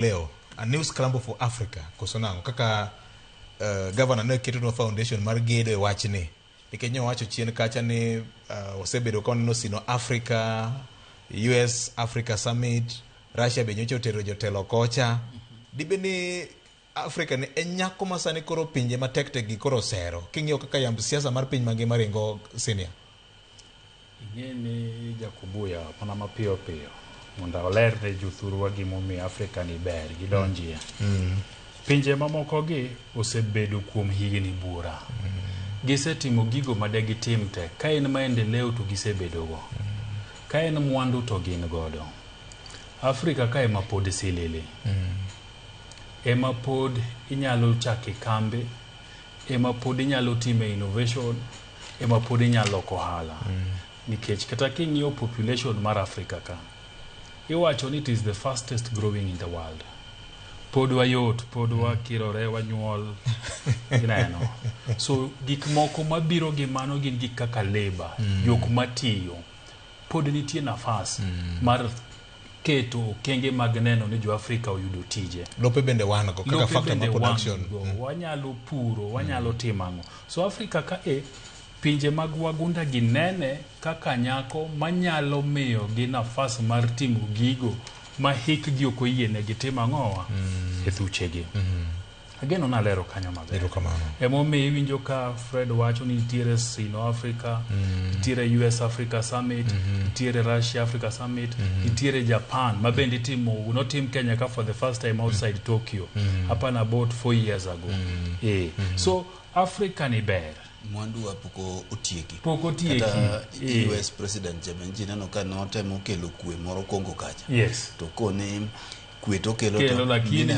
leo a new scramble for Africa kosonango kaka governor ne keto no foundation mar gedo e wachni ikenyo wacho chien kacha ni osebedo ka no sino Africa US Africa Summit Russia be nyocho tero jotelo kocha dibeni Africa ne enyako masani koro pinje matek gi koro sero king'io kaka yamb siasa mar piny mangima ringo senior ing'eni Jakubuya mana mapiyo piyo mondo oler ne jothurwa gimomiyo Africa ni ber gidonjie pinje mamoko gi osebedo kuom higni bura gisetimo gigo madegitim te ka en maendeleo to gisebedogo ka en mwandu to gin godo Africa ka ema pod silili ema pod inyalo chake kambe ema pod inyalo time innovation ema pod inyalo kohala nikech kata king'iyo population mar Africa ka iwacho ni it is the fastest growing in the world pod wayot pod wakirore wanyuol ineno so gik moko mabiro gi mano gin gik kaka labor jok matiyo pod nitie nafas mar keto kenge mag neno ni jo Africa oyudo tije lope bende wan go kaka factor of production wanyalo puro wanyalo timango so Africa ka pinje mag wagunda ginene kaka nyako manyalo miyo gi nafas mar timo gigo ma hikgi ok oyiene gi timo ang'owa e thuchegi ageno nalero kanyo maber emomiyo iwinjo ka Fred wacho ni nitiere sino Africa nitiere US Africa Summit nitiere Russia Africa Summit nitiere Japan ma bende timo notim Kenya ka for the first time outside Tokyo hapana about 4 years ago so Africa ni ber mwandu wa poko otieki kata US president Jebenji neno ka notemo kelo kwe moro Kongo kacha to kone kwe to kelo lakini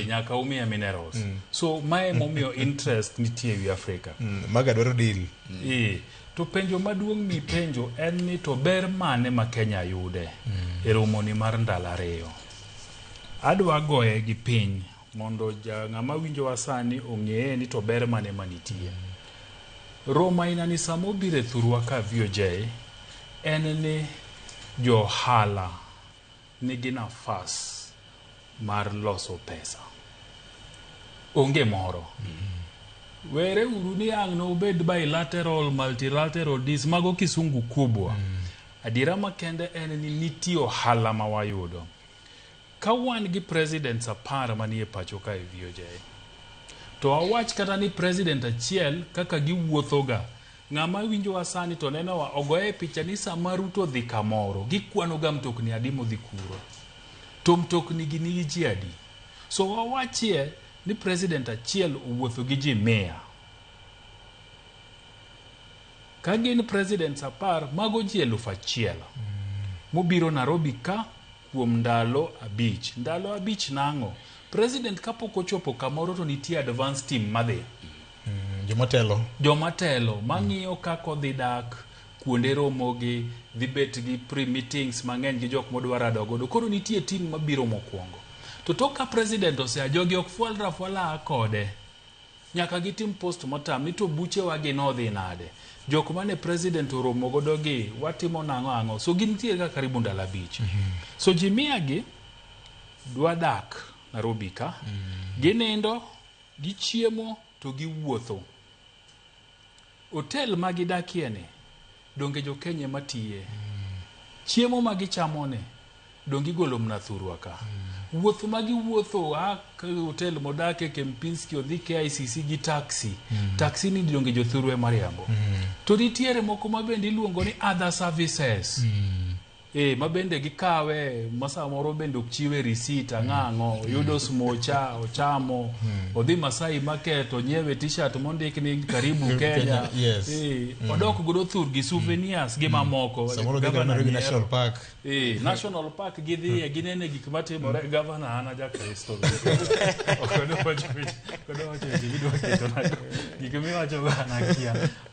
nyaka umia minerals so mae momiyo interest nitie wi Africa maga dwaro deal to penjo maduong' mi penjo en ni to ber mane ma Kenya yude e romo ni mar ndalo ariyo adwa goye gi piny mondo ng'ama winjo wasani ong'eye ni to ber mane manitie Roma ina ni samo bire thurwa ka VOJ en ni jo hala nigi nafas mar loso pesa onge moro were uru ni ang' no bed bilateral multilateral dis mago kisungu kubwa adira makende en ni nitio hala ma wayudo ka wan gi presidents apar manie pacho ka VOJ to awach kata ni president achiel kaka giwuothoga ng'ama winjo wasani to neno wa ogoye picha ni sama Ruto dhi kamoro gikwanoga mtokni adimo dhi kuro to mtokni gi nigi ji adi so wawachie ni president achiel owuotho gi ji 100 ka gin presidents apar mago ji 1000 mobiro Nairobi ka kuom ndalo abich nango president kapok ochopo kamoro to nitie advance team madhi jomatelo mang'iyo kako dhi dak kuonde romogi dhi bet gi pre-meetings mang'eny gi jok modwara dogodo koro nitie team mabiro mokwongo to toka president oseajogi ok fualra kode nyaka gitim post mortem ni to buche wagi nodhi nade jok mane president oromo godo gi watimo nang'o so gintie ka karibu ndalo 5 so jimia gi dwa dak Nairobi ka ginindo gichiemo to giwuotho hotel magidakie ne donge jo Kenya matiye chiemo magichamo ne donge golo mna thurwa ka wuotho magiwuotho hotel modake Kempinski odhi KICC gi taxi ni donge jo thurwe mariambo to nitiere moko mabende iluongo ni other services mabende gikawe masa moro bende okchiwe receipt ang'ango yudo smocha ochamo odhi Masai market onyewe t-shirt mondik ni karibu Kenya odok godo thur gi souvenirs gi mamoko National Park National Park gidhi ginene gik matimore governor ana ja Kristo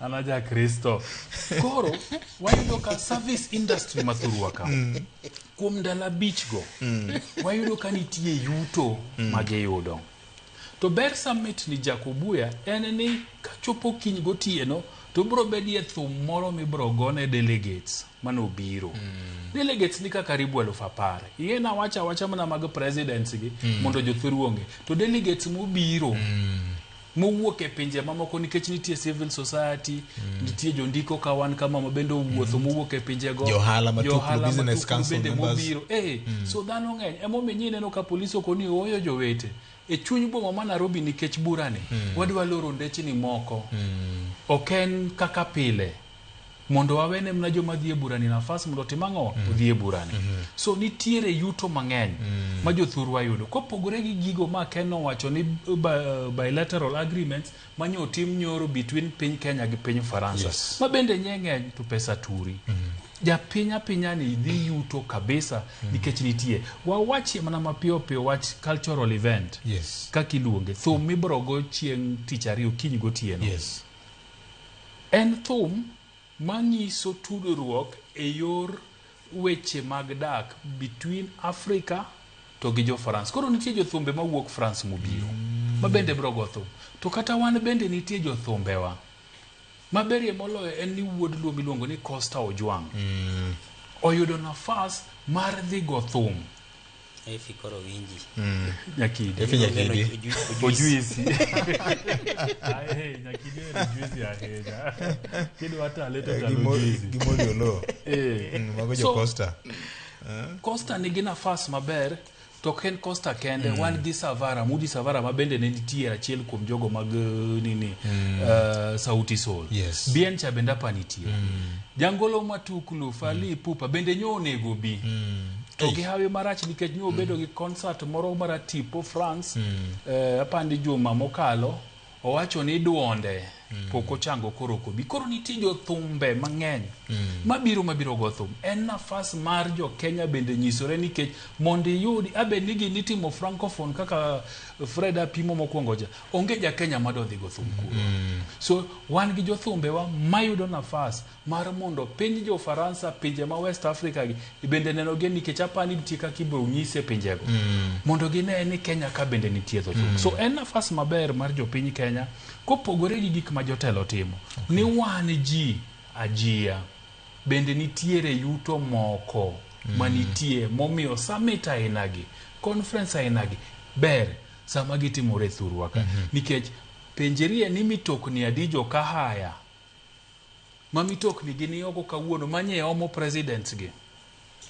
ana ja Kristo koro wayudo ka service industry mathurwa kuom ndalo 5 go wayudo ka nitie yuto magiyudo to ber summit ni Jakubuya en ni kachopo kiny gotieno to bro bedie thum moro mibro gone delegates manobiro. Delegates nika karibu 10,000. Iena wacha mana mag presidents gi mondo jothuru onge. To delegates mobiro mowuok e pinje mamoko nikech nitie civil society, nitie jondiko kawan kama mabendo wuotho mowuok e pinje go. Johala matuklu business council members. So dhano ng'eny. Emomiyo neno ka polisi okoni oyo jowete. E chuny boma ma Nairobi nikech burani wadwa loro ndechni moko oken kaka pile mondo wawene mna joma dhie burani nafas mondo timang'o odhie burani. So nitiere yuto mang'eny ma jothurwa yudo kopogore gi gigo ma Ken owacho ni bilateral agreements manyo tim nyoro between piny Kenya gi piny Faransa ma bende ng'eny to pesa turi. Ja pinya ni dhi yuto kabisa nikech nitie wawachi mana mapiyo wach cultural event kaka iluonge thum mibrogo chieng' tich ariyo kiny gotieno. En thum manyiso tudruok e yor weche mag dak between Africa to gi jo France. Koro nitie jothumbe mawuok France mobiro ma bende brogo thum, to kata wan bende nitie jothumbewa maberie moloyo en ni wuod luo miluongo ni Costa Ojwang oyudo nafas mar dhi go thum Fikoro winji. Nyakidi. Ojuisi. Nyakidi ojuisi aheja. Kido hata leta talojuisi. Gimolio lo. Mago jo Costa. Costa nigi nafas maber. To Ken Costa kende wan gi Savara, Mudi Savara mabende ne nitie achiel kuom jogo mag nini Sauti Sol. Bien cha benda pa nitie. Jangolo matuklu Fally Ipupa bende nyonego bi. To gi hawe marach nikech nyo bedo gi concert moro maratipo France apandi juma mokalo owacho ni duonde poko chango koroko bi koro nitie jo thumbe mang'eny mabiro go thum. En nafas mar jo Kenya bende nyisore nikech mondi yudi abe nigi nitimo francophone kaka Fred Apimo mokwongo ja onge ja Kenya madodhi go thum kuro. So wan gi jo thumbe wa mayudo nafas mar mondo piny jo Faransa pinje ma West Africa gi bende neno gen nikech apani bitika kibro nyise pinjego mondo gine ni Kenya ka bende nitie thum. So en nafas maber mar jo piny Kenya kopogore gi gik ma jotelo timo. Ni wan ji ajia bende nitiere yuto moko manitie momiyo summit ainagi conference ainagi ber sama gitimore thurwa ka nikech penjerie ni mitokni adijo ka haya ma mitokni gini ogo kawuono manye omo presidents gi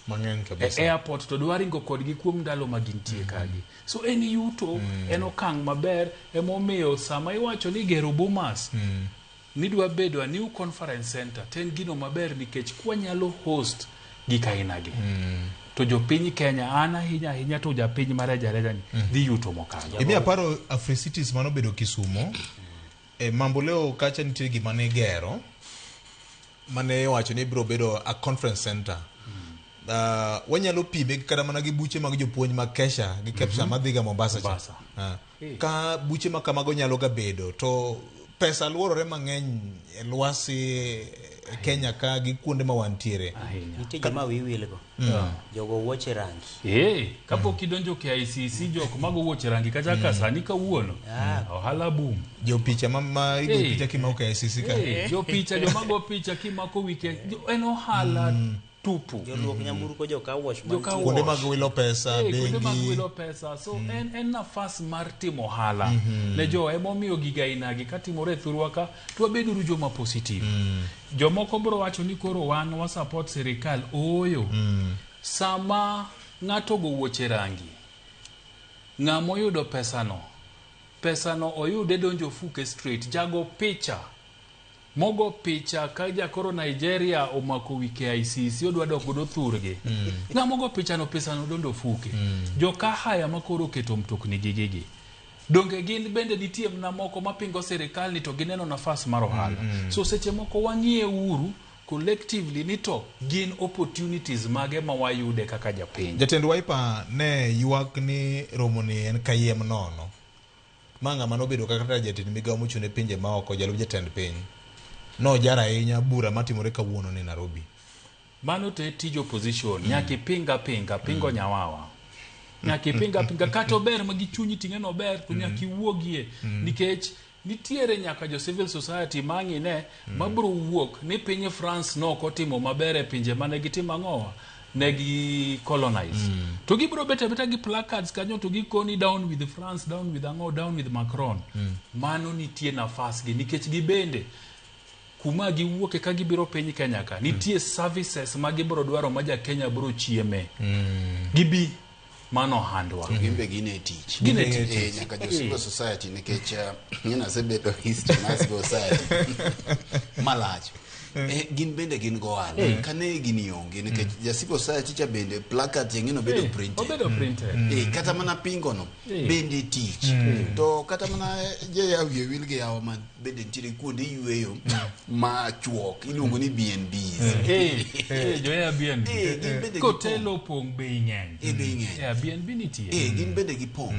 mang'eny kabisa airport to dwaringo kodgi kuom ndalo magintie kagi. So en yuto en okang' maber emomiyo sama iwacho ni gero Bomas nidwa bedo a new conference center ten gino maber nikech kwanyalo host gikainagi to jo piny Kenya ana hinya to ja piny mareja ni dhi yuto mokalo. Imi aparo Africities mano bedo Kisumo mambo leo kacha nitie gima ne gero mane wacho ni biro bedo a conference center. Wanyalo pime kada mana gi buche mag jopuonj mag Kesha gi Kepsa madhiga Mombasa ka buche ma kamago nyalo ga bedo to pesa luorore mang'eny lwasi Kenya ka gi kuonde ma wantiere nitie joma wiwilgo jogo wuoche rangi kapok idonjo KICC joko mago wuoche rangi kacha ka sani kawuono ohala boom jo picha ma igo picha kimako KICC ka jo picha jo mago picha kimako weekend en ohala tupu joluok nyamburko joka wash kuonde mag wilo pesa bengi kuonde mag wilo pesa. So en nafas mar timo hala ne jo emomiyo giga inagi katimore thurwa ka to beduru joma positive. Jomoko bro wacho ni koro wan wa support sirikal oyo sama ng'ato go wuoche rangi ng'amo yudo pesano oyude donjo Fuke Street jago picha mogo picha ka jakoro Nigeria omako wiki ICC odwa dok godo thurge ng'amogo picha no pesa no dondo Fuke joka haya makoro keto mtokni gigigi donge gin bende nitie mna moko mapingo serikal ni to gineno nafas mar ohala. So seche moko wang'ie uru collectively ni to gin opportunities mage ma wayude kaka japiny. Jatend Wiper ne yuak ni romo ni en kayiem nono manga manobedo kaka jatend migawo mochune pinje ma oko jalup jatend piny no jara ahinya bura matimore kawuono ni Nairobi. Mano to tijo position nyaki pingo nyawawa nyaki pinga kato ber magi chunyi ting'eno ber to nyaki wuogie nikech nitiere nyaka jo civil society mang'ine mabro wuok ni piny France nokotimo maber e pinje mane gitimo ang'owa negi colonize to gibro beta gi placards kanyo to gikoni down with France, down with ang'o, down with Macron. Mano nitie nafas gi nikech gibende kuma giwuoke ka gibiro piny Kenya ka nitie services ma gibro dwaro ma ja Kenya bro chieme gibi mano handwa gimbe gine tich nyaka jo civil society nikech nyina sebedo history mas society malach gin bende gin goal kane gin yonge nikech ja civil society cha bende placard yengino bedo printed kata mana pingo no bende tich to kata mana je ya wilge yawo man bende tire kuonde yueyo ma chuok iluongo ni BNBs jo ya BNB ko telo pong be ng'eny be ng'eny BNB nitie gin bende gipong